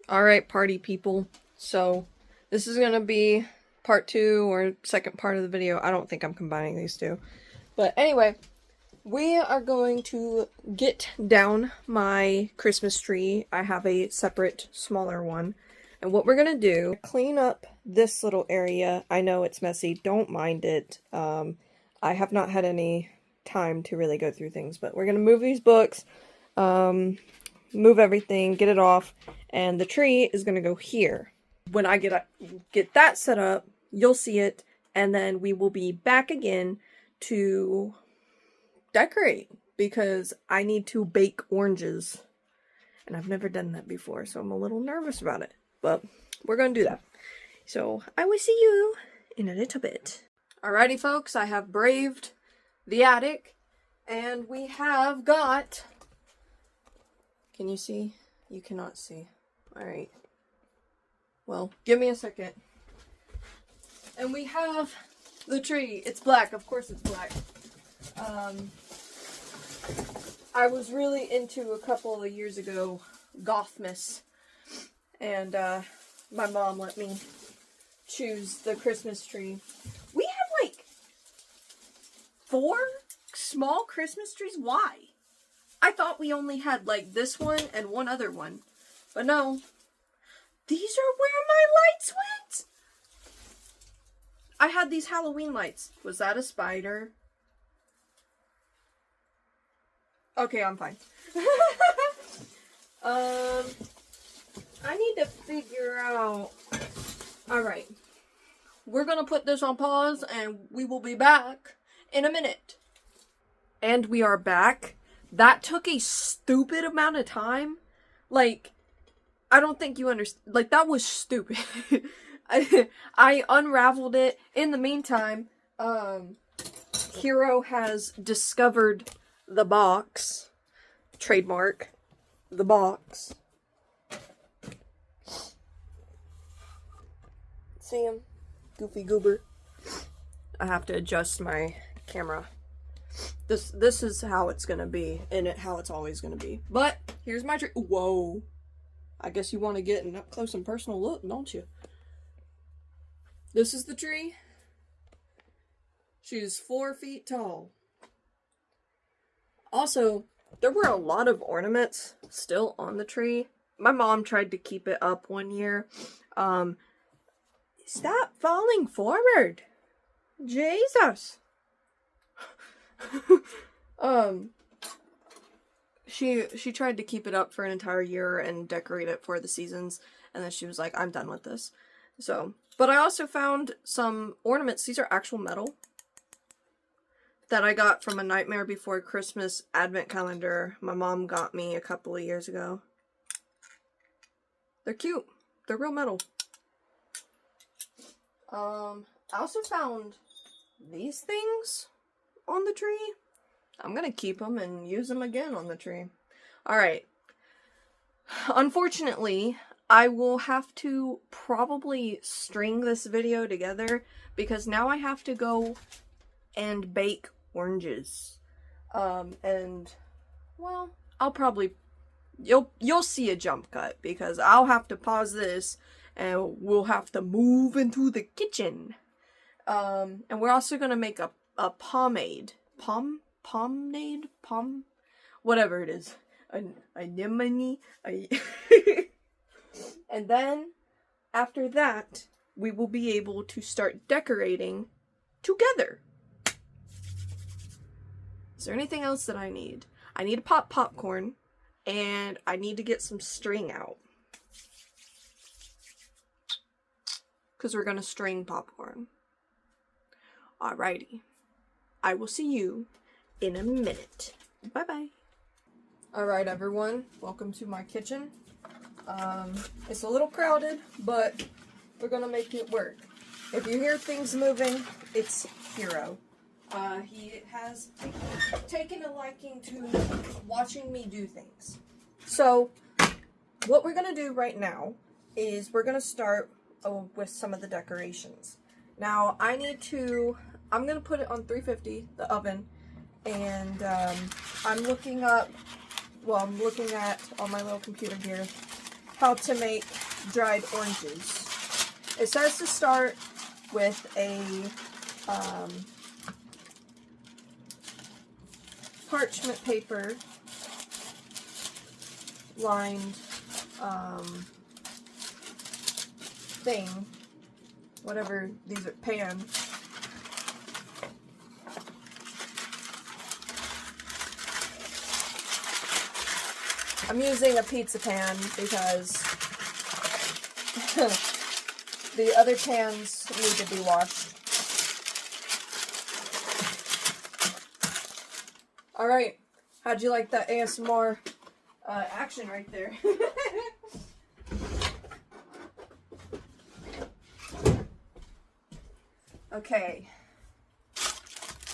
Alright, party people. So, this is gonna be part 2 or second part of the video. I don't think I'm combining these two. But anyway, we are going to get down my Christmas tree. I have a separate, smaller one. And what we're gonna do, clean up this little area. I know it's messy, don't mind it. I have not had any time to really go through things, but we're gonna move these books, move everything, get it off, and the tree is gonna go here. When I get that set up, you'll see it, and then we will be back again to decorate, because I need to bake oranges, and I've never done that before, so I'm a little nervous about it, but we're gonna do that. So I will see you in a little bit. Alrighty folks, I have braved the attic, and we have got... Can you see? You cannot see. Alright. Well, give me a second. And we have the tree. It's black. Of course it's black. I was really into a couple of years ago Gothmas. And my mom let me choose the Christmas tree. We have like 4 small Christmas trees. Why? I thought we only had, like, this one and one other one. But no. These are where my lights went! I had these Halloween lights. Was that a spider? Okay, I'm fine. I need to figure out... Alright. We're gonna put this on pause, and we will be back in a minute. And we are back. That took a stupid amount of time. Like, I don't think you understand. Like, that was stupid. I unraveled it. In the meantime, Hero has discovered the box. Trademark. The box. See him? Goofy goober. I have to adjust my camera. This is how it's gonna be, and how it's always gonna be. But here's my tree. Whoa! I guess you want to get an up close and personal look, don't you? This is the tree. She's 4 feet tall. Also, there were a lot of ornaments still on the tree. My mom tried to keep it up one year. Stop falling forward! Jesus! She tried to keep it up for an entire year and decorate it for the seasons, and then she was like, I'm done with this. So, but I also found some ornaments. These are actual metal that I got from a Nightmare Before Christmas advent calendar my mom got me a couple of years ago. They're cute. They're real metal. I also found these things on the tree. I'm gonna keep them and use them again on the tree. Alright. Unfortunately, I will have to probably string this video together because now I have to go and bake oranges. And, well, I'll probably... You'll see a jump cut because I'll have to pause this and we'll have to move into the kitchen. And we're also gonna make a pomade. Pomade? Whatever it is. Anemone? And then, after that, we will be able to start decorating together. Is there anything else that I need? I need to pop popcorn, and I need to get some string out. Because we're gonna string popcorn. Alrighty. I will see you in a minute. Bye-bye. Alright everyone, welcome to my kitchen. It's a little crowded, but we're gonna make it work. If you hear things moving, it's Hero. He has taken a liking to watching me do things. So, what we're gonna do right now is we're gonna start with some of the decorations. Now, I'm gonna put it on 350, the oven, and I'm looking at on my little computer here how to make dried oranges. It says to start with a parchment paper lined thing, whatever these are, pan. I'm using a pizza pan because the other pans need to be washed. Alright, how'd you like that ASMR action right there? Okay,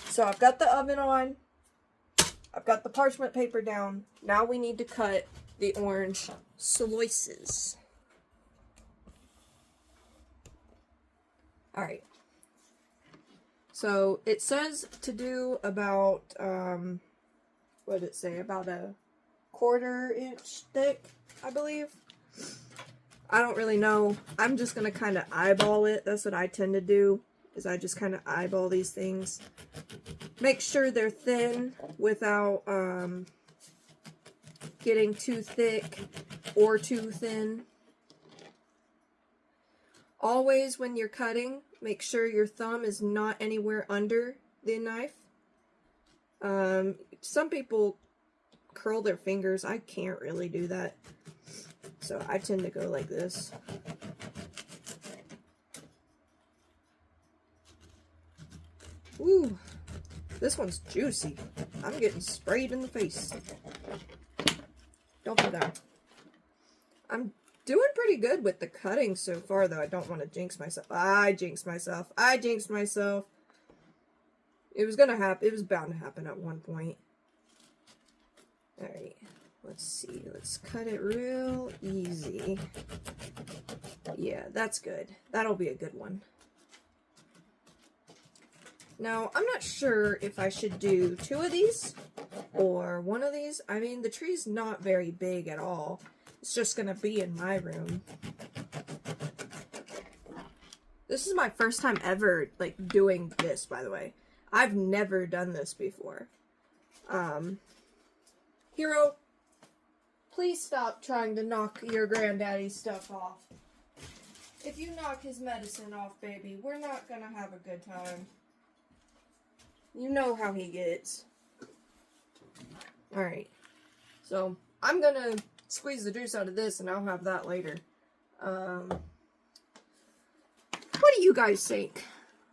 so I've got the oven on, I've got the parchment paper down. Now we need to cut the orange slices. Alright, so it says to do about, what did it say, about a 1/4 inch thick, I believe. I don't really know. I'm just going to kind of eyeball it. That's what I tend to do, is I just kind of eyeball these things. Make sure they're thin without getting too thick or too thin. Always when you're cutting, make sure your thumb is not anywhere under the knife. Some people curl their fingers. I can't really do that. So I tend to go like this. Ooh, this one's juicy. I'm getting sprayed in the face. Don't do that. I'm doing pretty good with the cutting so far, though. I don't want to jinx myself. I jinxed myself. I jinxed myself. It was gonna happen. It was bound to happen at one point. Alright. Let's see. Let's cut it real easy. Yeah, that's good. That'll be a good one. Now, I'm not sure if I should do 2 of these or 1 of these. I mean, the tree's not very big at all. It's just going to be in my room. This is my first time ever, like, doing this, by the way. I've never done this before. Hero, please stop trying to knock your granddaddy's stuff off. If you knock his medicine off, baby, we're not going to have a good time. You know how he gets. Alright. So, I'm gonna squeeze the juice out of this and I'll have that later. What do you guys think?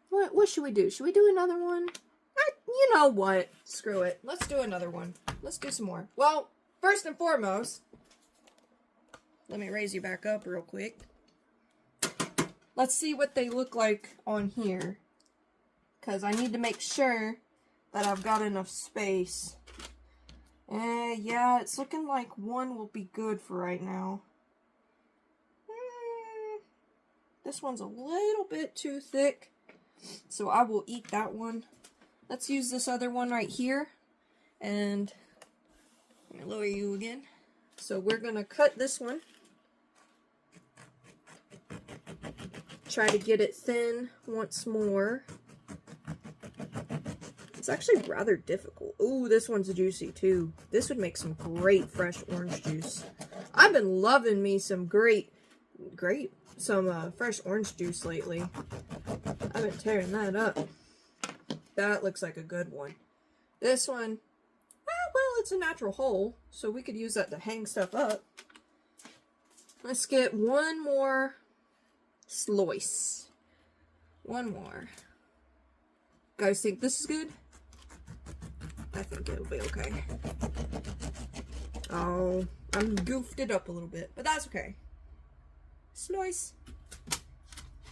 What should we do? Should we do another one? You know what? Screw it. Let's do another one. Let's do some more. Well, first and foremost, let me raise you back up real quick. Let's see what they look like on here. Because I need to make sure that I've got enough space. Yeah, it's looking like 1 will be good for right now. This one's a little bit too thick, so I will eat that one. Let's use this other one right here. And let me lower you again. So we're going to cut this one. Try to get it thin once more. It's actually rather difficult. Ooh, this one's juicy too. This would make some great fresh orange juice. I've been loving me some fresh orange juice lately. I've been tearing that up. That looks like a good one. This one, well, it's a natural hole, so we could use that to hang stuff up. Let's get 1 more slice. 1 more. Guys think this is good? I think it'll be okay. Oh, I'm goofed it up a little bit, but that's okay. Slice.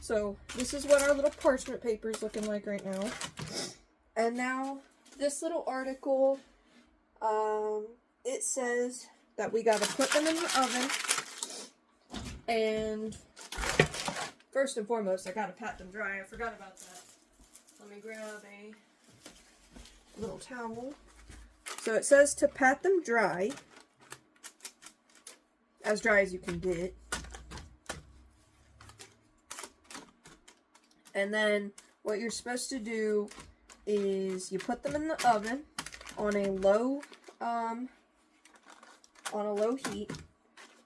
So, this is what our little parchment paper is looking like right now. And now, this little article, it says that we gotta put them in the oven. And, first and foremost, I gotta pat them dry. I forgot about that. Let me grab a little towel. So it says to pat them dry. as dry as you can get. And then what you're supposed to do is you put them in the oven on a low heat,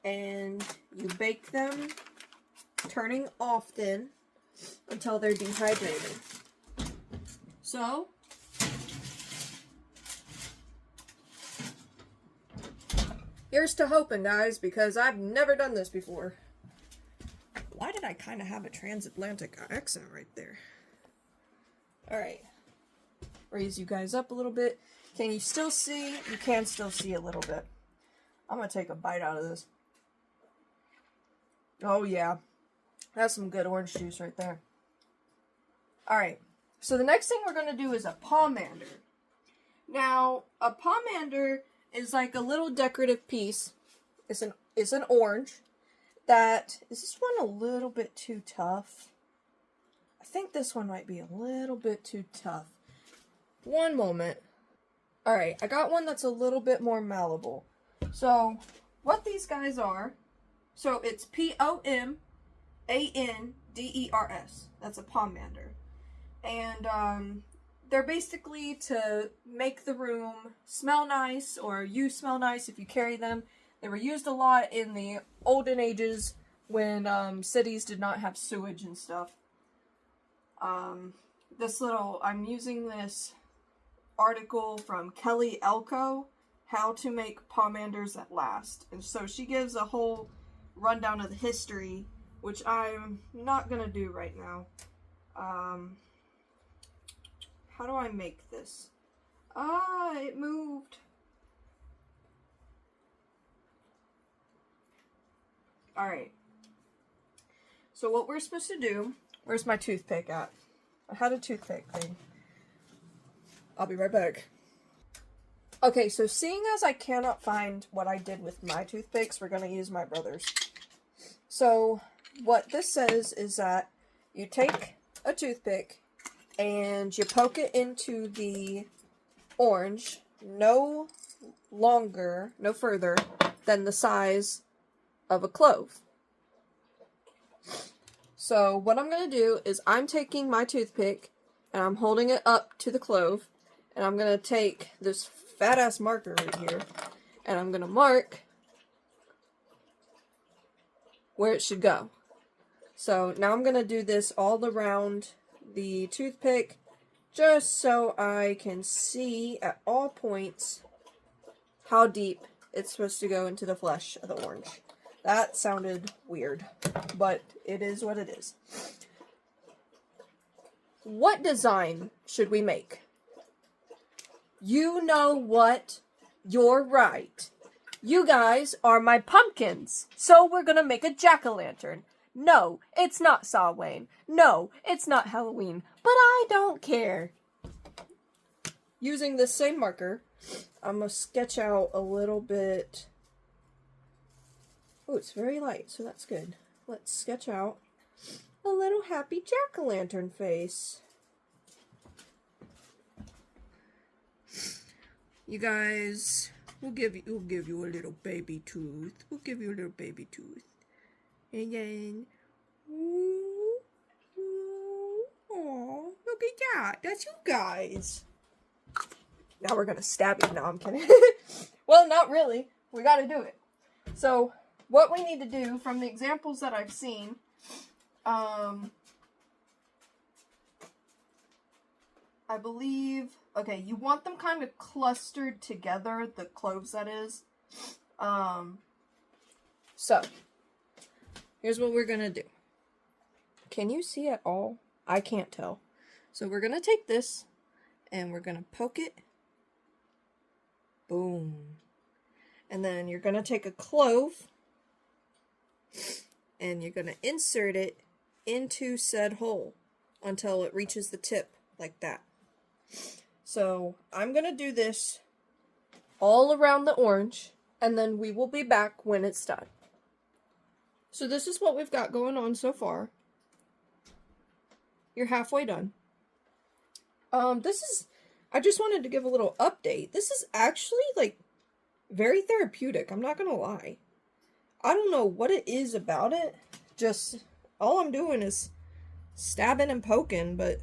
and you bake them, turning often until they're dehydrated. So here's to hoping, guys, because I've never done this before. Why did I kind of have a transatlantic accent right there? Alright. Raise you guys up a little bit. Can you still see? You can still see a little bit. I'm going to take a bite out of this. Oh, yeah. That's some good orange juice right there. Alright. So the next thing we're going to do is a pomander. Now, a pomander is like a little decorative piece. It's an orange. Is this one a little bit too tough? I think this one might be a little bit too tough. One moment. Alright, I got one that's a little bit more malleable. So, what these guys are, so it's Pomanders. That's a pomander. And, they're basically to make the room smell nice, or you smell nice if you carry them. They were used a lot in the olden ages when cities did not have sewage and stuff. I'm using this article from Kelly Elko, How to Make Pomanders That Last. And so she gives a whole rundown of the history, which I'm not going to do right now. How do I make this? It moved. Alright. So what we're supposed to do... Where's my toothpick at? I had a toothpick thing. I'll be right back. Okay, so seeing as I cannot find what I did with my toothpicks, we're going to use my brother's. So, what this says is that you take a toothpick and you poke it into the orange no further than the size of a clove. So what I'm going to do is I'm taking my toothpick and I'm holding it up to the clove, and I'm going to take this fat ass marker right here and I'm going to mark where it should go. So now I'm going to do this all around the toothpick just so I can see at all points how deep it's supposed to go into the flesh of the orange. That sounded weird, but it is what it is. What design should we make? You know what? You're right. You guys are my pumpkins, so we're gonna make a jack-o'-lantern. No, it's not Samhain. No, it's not Halloween, but I don't care. Using this same marker, I'm gonna sketch out a little bit. Oh, it's very light, so that's good. Let's sketch out a little happy jack-o'-lantern face. You guys, we'll give you a little baby tooth. We'll give you a little baby tooth. And then, ooh, look at that. That's you guys. Now we're gonna stab you. No, I'm kidding. Well, not really. We gotta do it. So, what we need to do, from the examples that I've seen, I believe, okay, you want them kind of clustered together, the cloves that is. So, here's what we're gonna do. Can you see at all? I can't tell. So we're gonna take this, and we're gonna poke it. Boom. And then you're gonna take a clove, and you're gonna insert it into said hole until it reaches the tip, like that. So, I'm going to do this all around the orange, and then we will be back when it's done. So this is what we've got going on so far. You're halfway done. I just wanted to give a little update. This is actually, like, very therapeutic, I'm not going to lie. I don't know what it is about it. Just, all I'm doing is stabbing and poking, but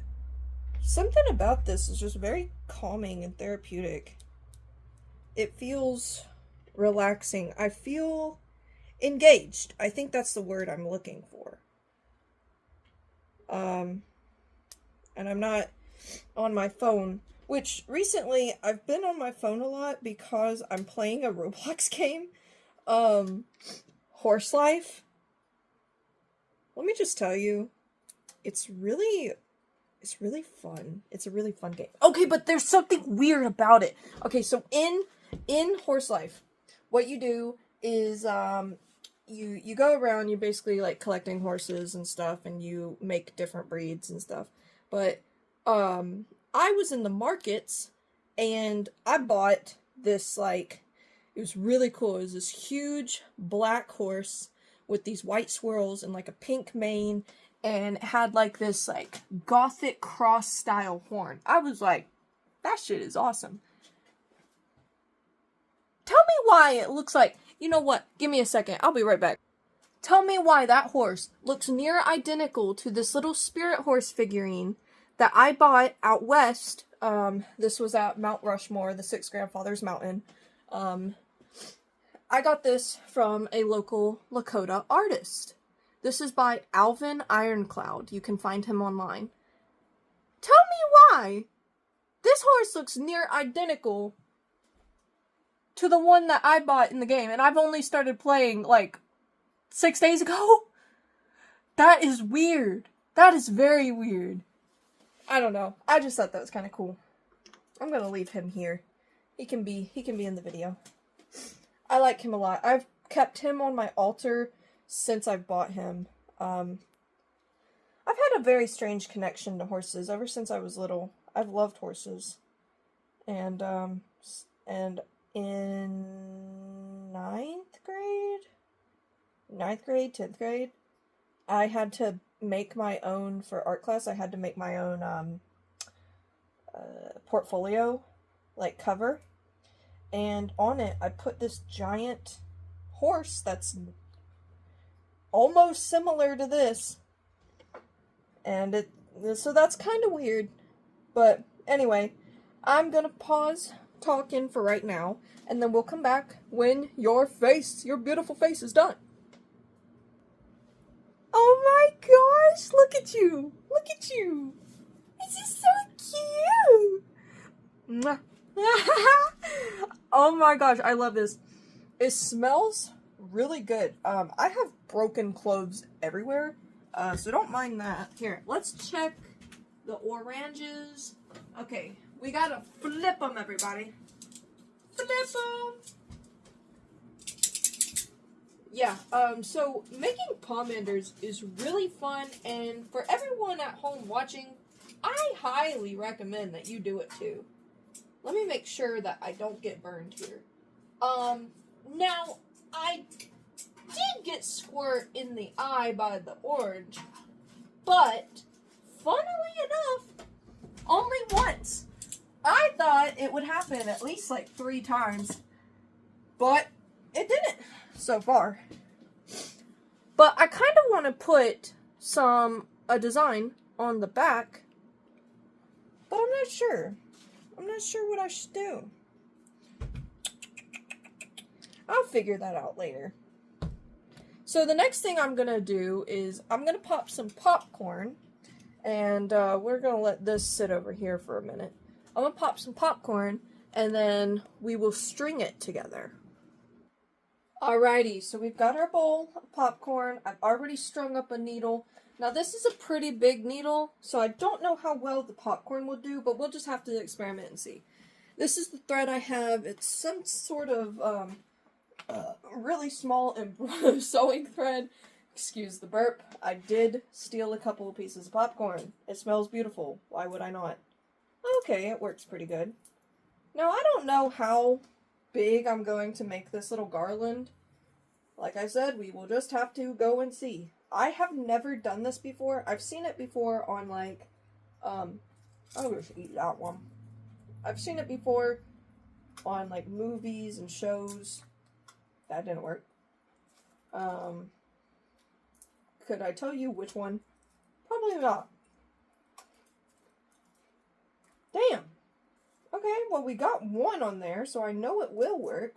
something about this is just very calming and therapeutic. It feels relaxing. I feel engaged. I think that's the word I'm looking for. And I'm not on my phone, which recently I've been on my phone a lot because I'm playing a Roblox game, Horse Life. Let me just tell you, it's really fun. It's a really fun game. Okay, but there's something weird about it. Okay, so in Horse Life, what you do is you go around, you're basically like collecting horses and stuff, and you make different breeds and stuff. But I was in the markets and I bought this, like, it was really cool. It was this huge black horse with these white swirls and like a pink mane, and it had like this like gothic cross style horn. I was like, that shit is awesome. Tell me why it looks like, you know what, give me a second, I'll be right back. Tell me why that horse looks near identical to this little spirit horse figurine that I bought out west. This was at Mount Rushmore, the Six Grandfathers Mountain. I got this from a local Lakota artist. This is by Alvin Ironcloud. You can find him online. Tell me why this horse looks near identical to the one that I bought in the game, and I've only started playing like 6 days ago. That is weird. That is very weird. I don't know. I just thought that was kind of cool. I'm gonna leave him here. He can be in the video. I like him a lot. I've kept him on my altar since I bought him. I've had a very strange connection to horses ever since I was little. I've loved horses. And in ninth grade, 10th grade, I had to make my own, for art class, I had to make my own portfolio, like, cover. And on it, I put this giant horse that's almost similar to this. And so that's kind of weird. But anyway, I'm gonna pause talking for right now, and then we'll come back when your beautiful face is done. Oh my gosh, look at you! Look at you! This is so cute! Mwah. Oh my gosh, I love this. It smells really good. I have broken clothes everywhere, so don't mind that. Here, let's check the oranges. Okay, we gotta flip them, everybody. Flip them! Yeah, so making pomanders is really fun, and for everyone at home watching, I highly recommend that you do it too. Let me make sure that I don't get burned here. Now, I did get squirt in the eye by the orange, but, funnily enough, only once. I thought it would happen at least like 3 times, but it didn't so far. But I kind of want to put a design on the back, but I'm not sure. I'm not sure what I should do. I'll figure that out later. So the next thing I'm going to do is I'm going to pop some popcorn, and we're going to let this sit over here for a minute. I'm going to pop some popcorn, and then we will string it together. Alrighty, so we've got our bowl of popcorn. I've already strung up a needle. Now this is a pretty big needle, so I don't know how well the popcorn will do, but we'll just have to experiment and see. This is the thread I have. It's some sort of really small sewing thread. Excuse the burp. I did steal a couple of pieces of popcorn. It smells beautiful. Why would I not? Okay, it works pretty good. Now, I don't know how big I'm going to make this little garland. Like I said, we will just have to go and see. I have never done this before. I've seen it before on, like, I'm going to eat that one. I've seen it before on, like, movies and shows. That didn't work. Could I tell you which one? Probably not. Damn. Okay, well we got one on there, so I know it will work.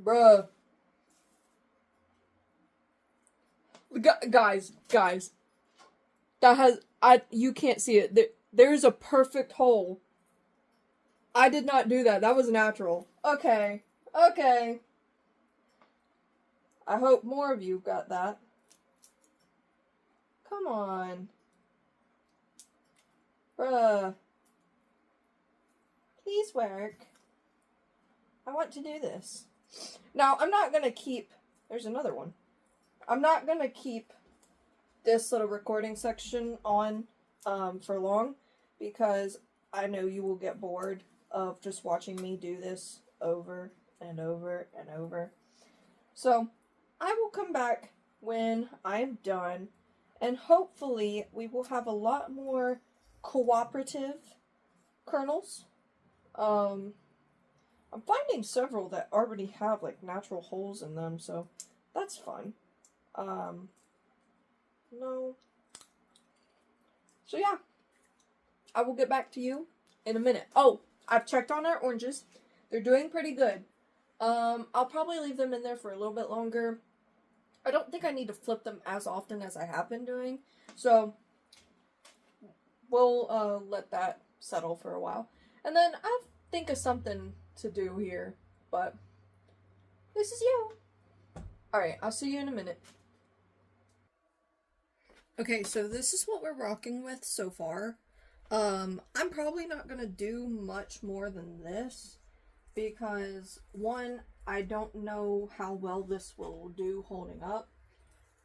Bruh. Guys. That has, you can't see it. There's a perfect hole. I did not do that. That was natural. Okay. I hope more of you got that. Come on. Bruh. Please work. I want to do this. Now, I'm not going to keep... There's another one. I'm not going to keep this little recording section on for long, because I know you will get bored of just watching me do this over and over and over. So, I will come back when I'm done, and hopefully we will have a lot more cooperative kernels. I'm finding several that already have like natural holes in them, so that's fun. No. So yeah, I will get back to you in a minute. Oh, I've checked on our oranges. They're doing pretty good. I'll probably leave them in there for a little bit longer. I don't think I need to flip them as often as I have been doing, so we'll let that settle for a while. And then I'll think of something to do here, but this is you. Alright, I'll see you in a minute. Okay, so this is what we're rocking with so far. I'm probably not gonna do much more than this, because one, I don't know how well this will do holding up.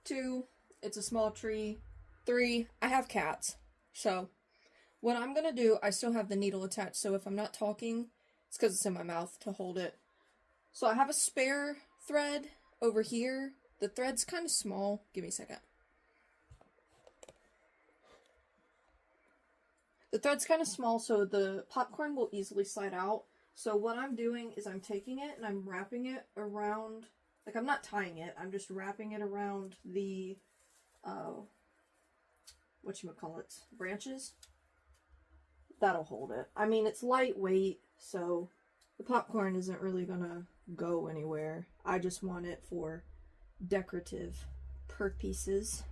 Two, it's a small tree. Three, I have cats. So, what I'm gonna do, I still have the needle attached, so if I'm not talking, it's because it's in my mouth to hold it. So I have a spare thread over here. The thread's kind of small. Give me a second. The thread's kind of small, so the popcorn will easily slide out. So what I'm doing is I'm taking it and I'm wrapping it around, like I'm not tying it, I'm just wrapping it around the, whatchamacallit, branches. That'll hold it. I mean, it's lightweight, so the popcorn isn't really gonna go anywhere. I just want it for decorative purposes.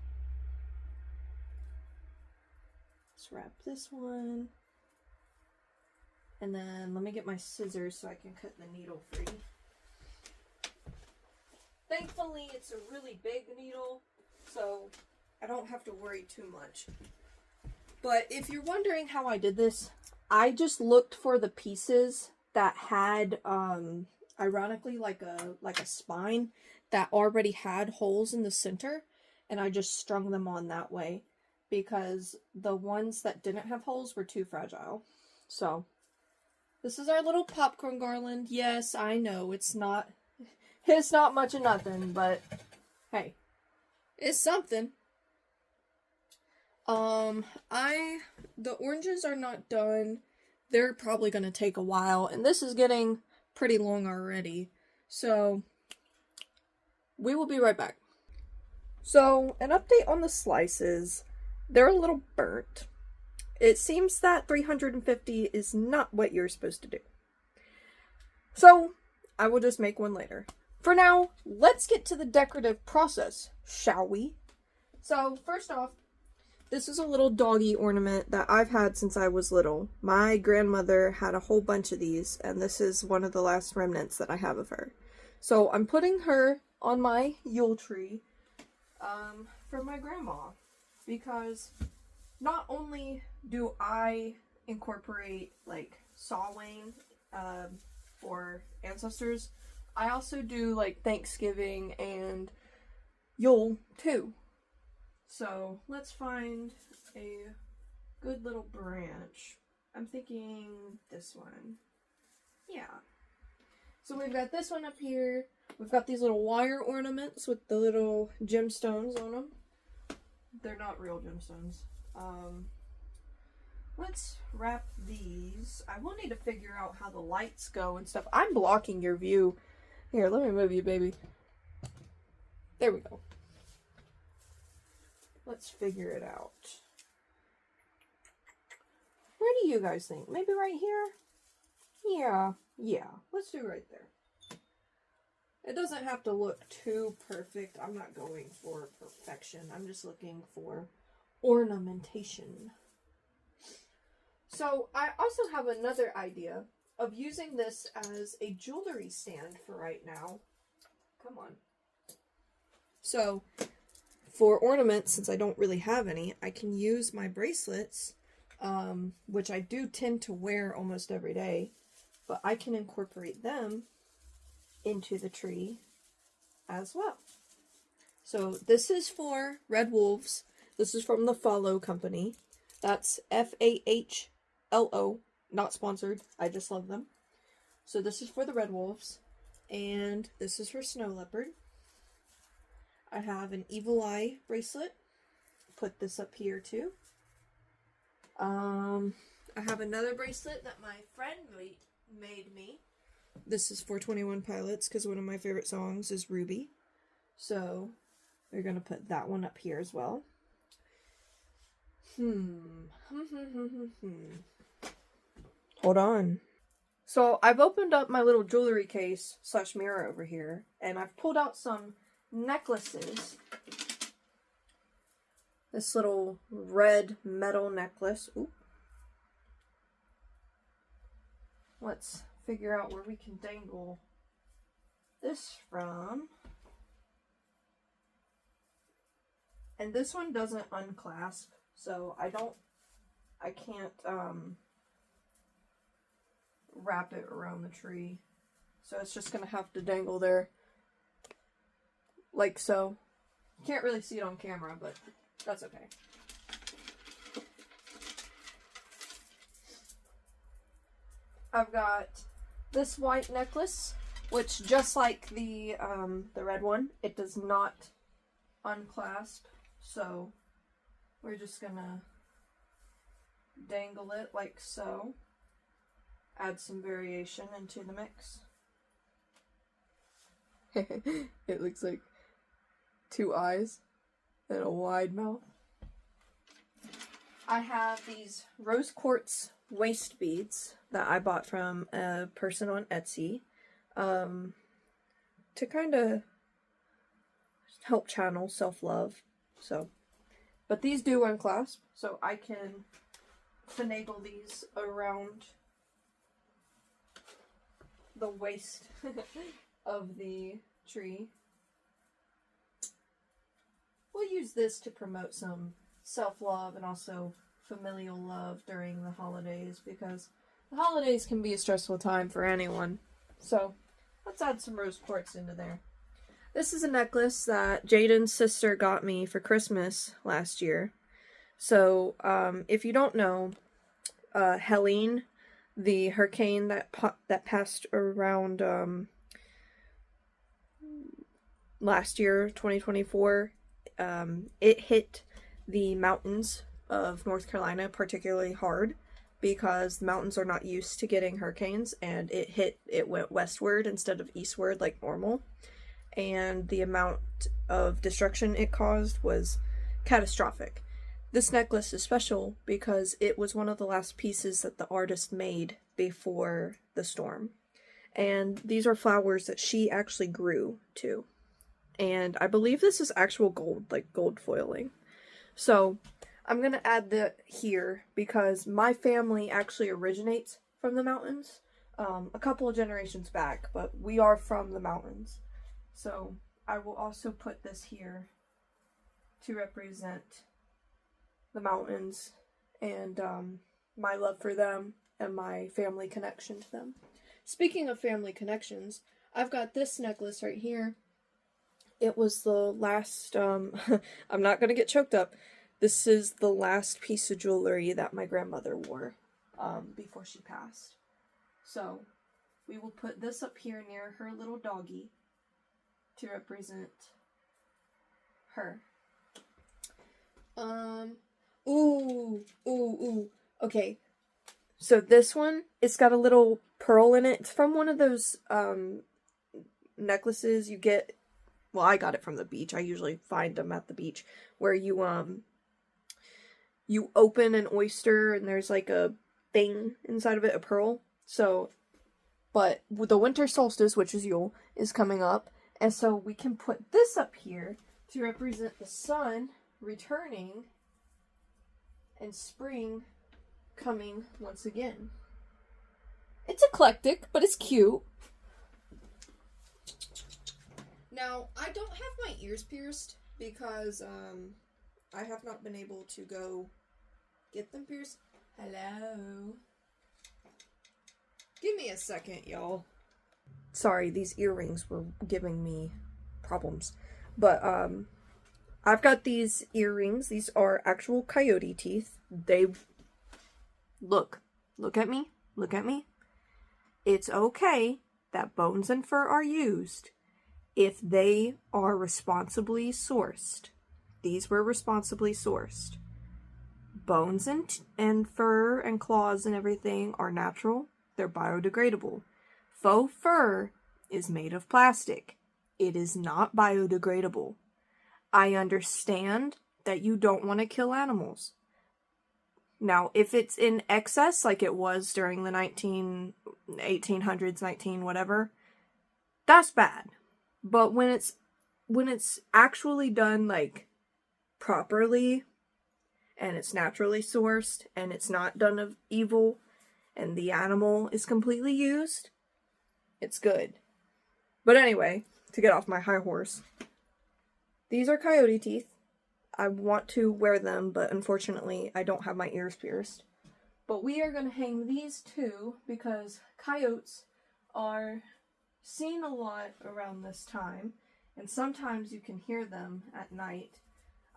Let's wrap this one. And then let me get my scissors so I can cut the needle free. Thankfully, it's a really big needle, so I don't have to worry too much. But if you're wondering how I did this, I just looked for the pieces that had, ironically, like a spine that already had holes in the center, and I just strung them on that way, because the ones that didn't have holes were too fragile. So, this is our little popcorn garland. Yes, I know, it's not much of nothing, but hey, it's something. The oranges are not done. They're probably gonna take a while, and this is getting pretty long already. So, we will be right back. So, an update on the slices. They're a little burnt. It seems that 350 is not what you're supposed to do. So, I will just make one later. For now, let's get to the decorative process, shall we? So, first off, this is a little doggy ornament that I've had since I was little. My grandmother had a whole bunch of these, and this is one of the last remnants that I have of her. So, I'm putting her on my Yule tree for my grandma, because not only do I incorporate, like, Samhain for ancestors, I also do, like, Thanksgiving and Yule, too. So, let's find a good little branch. I'm thinking this one. Yeah. So, we've got this one up here. We've got these little wire ornaments with the little gemstones on them. They're not real gemstones. Let's wrap these. I will need to figure out how the lights go and stuff. I'm blocking your view. Here, let me move you, baby. There we go. Let's figure it out. Where do you guys think? Maybe right here? Yeah. Let's do right there. It doesn't have to look too perfect. I'm not going for perfection. I'm just looking for ornamentation. So I also have another idea of using this as a jewelry stand for right now. Come on. So for ornaments, since I don't really have any, I can use my bracelets, which I do tend to wear almost every day, but I can incorporate them into the tree as well. So this is for red wolves. This is from the Follow company. That's FAHLO, not sponsored. I just love them. So this is for the red wolves, and this is for snow leopard. I have an evil eye bracelet. Put this up here too. I have another bracelet that my friend made me. This is for 21 Pilots because one of my favorite songs is Ruby. So we're going to put that one up here as well. Hold on. So I've opened up my little jewelry case / mirror over here, and I've pulled out some necklaces. This little red metal necklace. Ooh. Let's figure out where we can dangle this from. And this one doesn't unclasp, so I can't wrap it around the tree. So it's just gonna have to dangle there like so. Can't really see it on camera, but that's okay. I've got this white necklace, which just like the red one, it does not unclasp. So we're just gonna dangle it like so. Add some variation into the mix. It looks like 2 eyes and a wide mouth. I have these rose quartz waist beads that I bought from a person on Etsy to kind of help channel self-love. So, but these do unclasp, so I can finagle these around the waist of the tree. We'll use this to promote some self-love and also familial love during the holidays, because the holidays can be a stressful time for anyone. So let's add some rose quartz into there. This is a necklace that Jaden's sister got me for Christmas last year. So if you don't know, Helene, the hurricane that passed around last year, 2024, it hit the mountains of North Carolina particularly hard because the mountains are not used to getting hurricanes, and it went westward instead of eastward like normal, and the amount of destruction it caused was catastrophic. This necklace is special because it was one of the last pieces that the artist made before the storm, and these are flowers that she actually grew too. And I believe this is actual gold, like gold foiling. So I'm going to add that here because my family actually originates from the mountains a couple of generations back, but we are from the mountains. So I will also put this here to represent the mountains and my love for them and my family connection to them. Speaking of family connections, I've got this necklace right here. It was the last, I'm not going to get choked up. This is the last piece of jewelry that my grandmother wore before she passed. So we will put this up here near her little doggy to represent her. Ooh. Okay. So this one, it's got a little pearl in it. It's from one of those necklaces you get well, I got it from the beach. I usually find them at the beach, where you open an oyster and there's like a thing inside of it, a pearl. So, but the winter solstice, which is Yule, is coming up, and so we can put this up here to represent the sun returning and spring coming once again. It's eclectic, but it's cute. Now, I don't have my ears pierced because I have not been able to go get them pierced. Hello. Give me a second, y'all. Sorry, these earrings were giving me problems. But I've got these earrings. These are actual coyote teeth. They look at me. Look at me. It's okay that bones and fur are used if they are responsibly sourced. These were responsibly sourced. Bones and fur and claws and everything are natural. They're biodegradable. Faux fur is made of plastic. It is not biodegradable. I understand that you don't want to kill animals. Now, if it's in excess, like it was during the 1800s, 19 whatever, that's bad. But when it's actually done, like, properly, and it's naturally sourced, and it's not done of evil, and the animal is completely used, it's good. But anyway, to get off my high horse, these are coyote teeth. I want to wear them, but unfortunately I don't have my ears pierced. But we are going to hang these two because coyotes are seen a lot around this time, and sometimes you can hear them at night.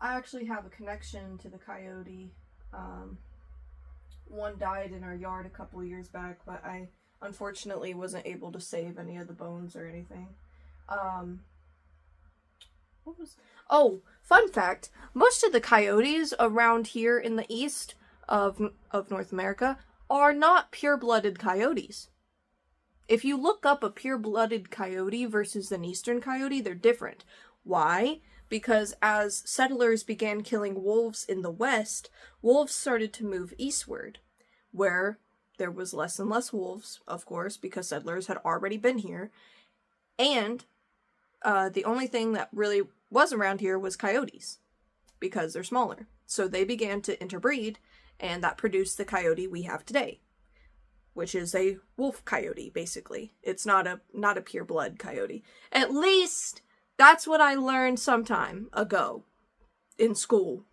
I actually have a connection to the coyote. One died in our yard a couple years back, but I unfortunately wasn't able to save any of the bones or anything. Fun fact, most of the coyotes around here in the east of North America are not pure-blooded coyotes. If you look up a pure-blooded coyote versus an eastern coyote, they're different. Why? Because as settlers began killing wolves in the west, wolves started to move eastward, where there was less and less wolves, of course, because settlers had already been here, and the only thing that really was around here was coyotes, because they're smaller. So they began to interbreed, and that produced the coyote we have today, which is a wolf coyote, basically. It's not a pure blood coyote. At least that's what I learned some time ago in school.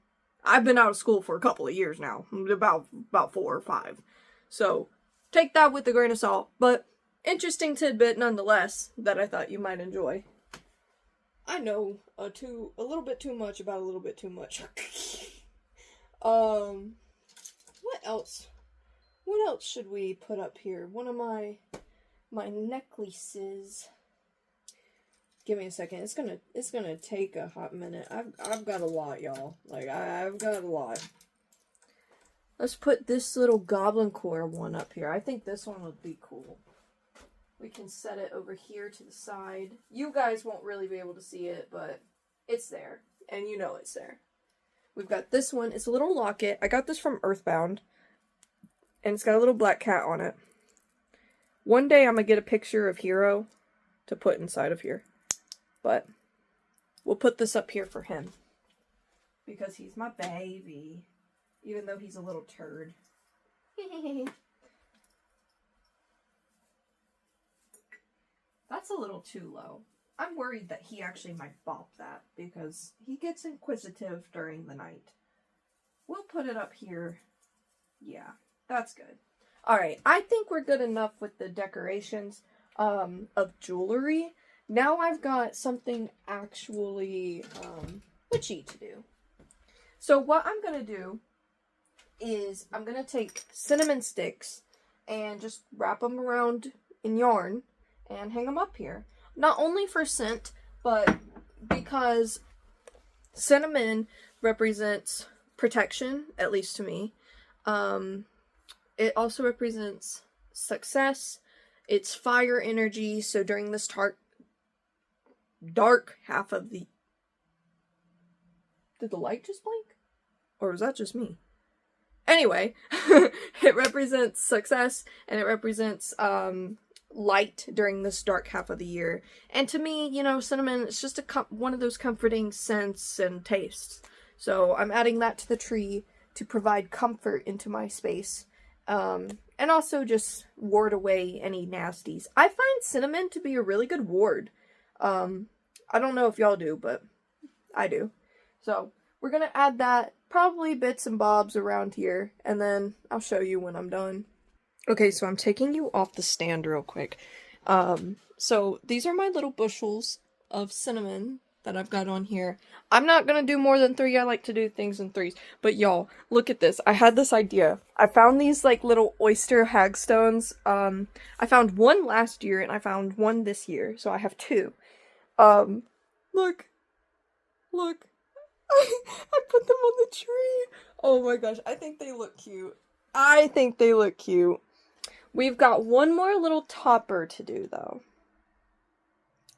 I've been out of school for a couple of years now, about 4 or 5. So take that with a grain of salt, but interesting tidbit nonetheless that I thought you might enjoy. I know a little bit too much about a little bit too much. What else? What else should we put up here? One of my necklaces. Give me a second. It's gonna take a hot minute. I've got a lot, y'all. Like I've got a lot. Let's put this little goblin core one up here. I think this one would be cool. We can set it over here to the side. You guys won't really be able to see it, but it's there. And you know it's there. We've got this one. It's a little locket. I got this from Earthbound. And it's got a little black cat on it. One day I'm going to get a picture of Hero to put inside of here. But we'll put this up here for him. Because he's my baby. Even though he's a little turd. That's a little too low. I'm worried that he actually might bop that because he gets inquisitive during the night. We'll put it up here. Yeah, that's good. Alright, I think we're good enough with the decorations of jewelry. Now I've got something actually witchy to do. So what I'm going to do is I'm going to take cinnamon sticks and just wrap them around in yarn and hang them up here. Not only for scent, but because cinnamon represents protection, at least to me. It also represents success. It's fire energy, so during this dark half of the... Did the light just blink? Or was that just me? Anyway, it represents success, and it represents light during this dark half of the year. And to me, you know, cinnamon, it's just one of those comforting scents and tastes. So I'm adding that to the tree to provide comfort into my space. And also just ward away any nasties. I find cinnamon to be a really good ward. I don't know if y'all do, but I do. So we're going to add that, probably bits and bobs around here, and then I'll show you when I'm done. Okay, so I'm taking you off the stand real quick. So these are my little bushels of cinnamon that I've got on here. I'm not gonna do more than 3. I like to do things in 3s. But y'all, look at this. I had this idea. I found these like little oyster hagstones. I found one last year and I found one this year. So I have 2. Look. Look. I put them on the tree. Oh my gosh, I think they look cute. I think they look cute. We've got one more little topper to do though.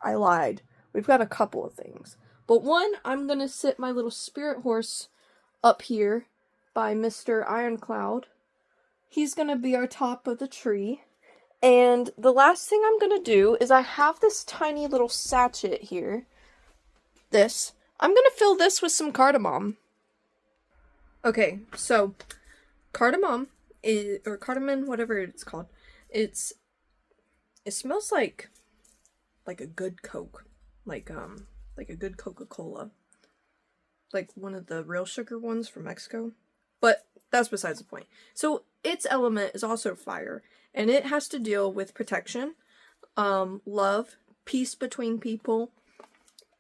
I lied. We've got a couple of things. But one, I'm going to sit my little spirit horse up here by Mr. Ironcloud. He's going to be our top of the tree. And the last thing I'm going to do is I have this tiny little sachet here. This. I'm going to fill this with some cardamom. Okay, so cardamom is, or cardamom, whatever it's called. It smells like a good Coke. Like a good Coca-Cola. Like one of the real sugar ones from Mexico. But that's besides the point. So its element is also fire. And it has to deal with protection, love, peace between people.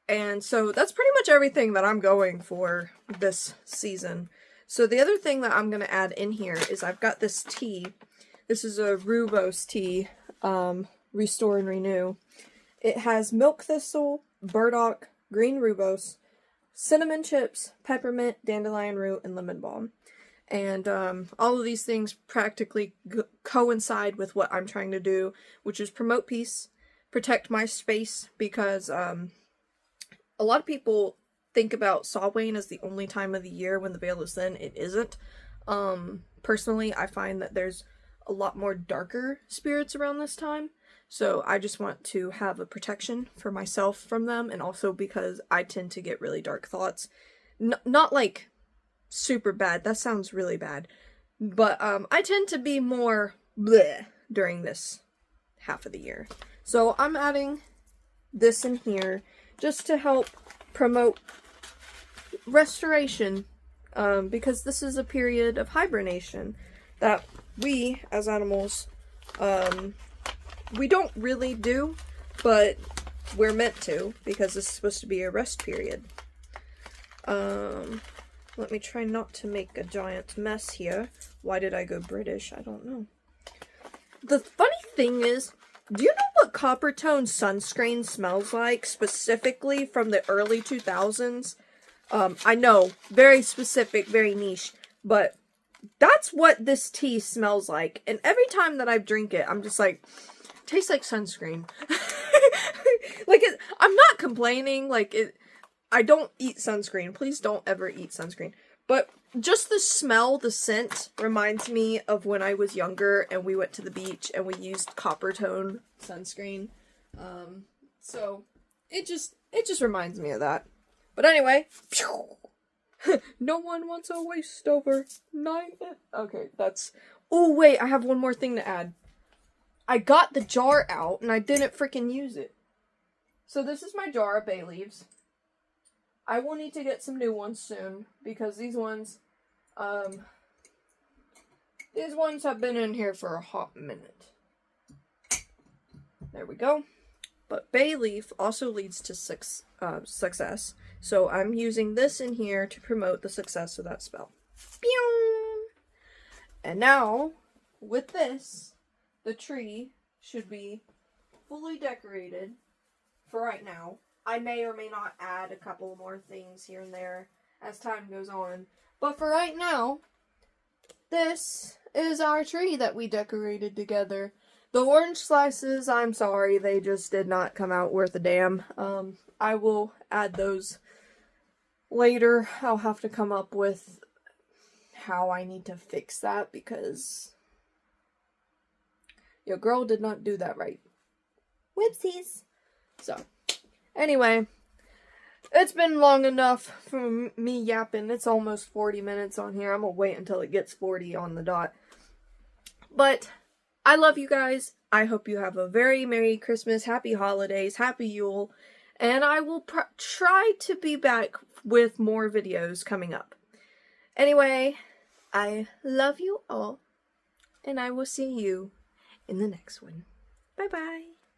And so that's pretty much everything that I'm going for this season. So the other thing that I'm going to add in here is I've got this tea. This is a rooibos tea, Restore and Renew. It has milk thistle, burdock, green rooibos, cinnamon chips, peppermint, dandelion root, and lemon balm. And all of these things practically coincide with what I'm trying to do, which is promote peace, protect my space, because a lot of people think about Samhain as the only time of the year when the veil is thin. It isn't. Personally, I find that there's a lot more darker spirits around this time. So I just want to have a protection for myself from them, and also because I tend to get really dark thoughts. Not like super bad, that sounds really bad. But I tend to be more bleh during this half of the year. So I'm adding this in here just to help promote restoration, because this is a period of hibernation that we as animals we don't really do, but we're meant to, because this is supposed to be a rest period. Let me try not to make a giant mess here. Why did I go British? I don't know. The funny thing is, do you know what copper tone sunscreen smells like, specifically from the early 2000s? I know, very specific, very niche, but that's what this tea smells like. And every time that I drink it, I'm just like, tastes like sunscreen. Like, I'm not complaining, like, I don't eat sunscreen. Please don't ever eat sunscreen. But just the smell, the scent, reminds me of when I was younger and we went to the beach and we used copper tone sunscreen. So it just reminds me of that. But anyway, no one wants a waste over 9. Okay, that's... Oh, wait, I have one more thing to add. I got the jar out and I didn't freaking use it. So this is my jar of bay leaves. I will need to get some new ones soon, because these ones have been in here for a hot minute. There we go. But bay leaf also leads to success, so I'm using this in here to promote the success of that spell. Pew! And now, with this, the tree should be fully decorated for right now. I may or may not add a couple more things here and there as time goes on. But for right now, this is our tree that we decorated together. The orange slices, I'm sorry, they just did not come out worth a damn. I will add those later. I'll have to come up with how I need to fix that because your girl did not do that right. Whoopsies. So, anyway, it's been long enough for me yapping. It's almost 40 minutes on here. I'm gonna wait until it gets 40 on the dot. But I love you guys. I hope you have a very Merry Christmas, Happy Holidays, Happy Yule, and I will try to be back with more videos coming up. Anyway, I love you all, and I will see you in the next one. Bye-bye.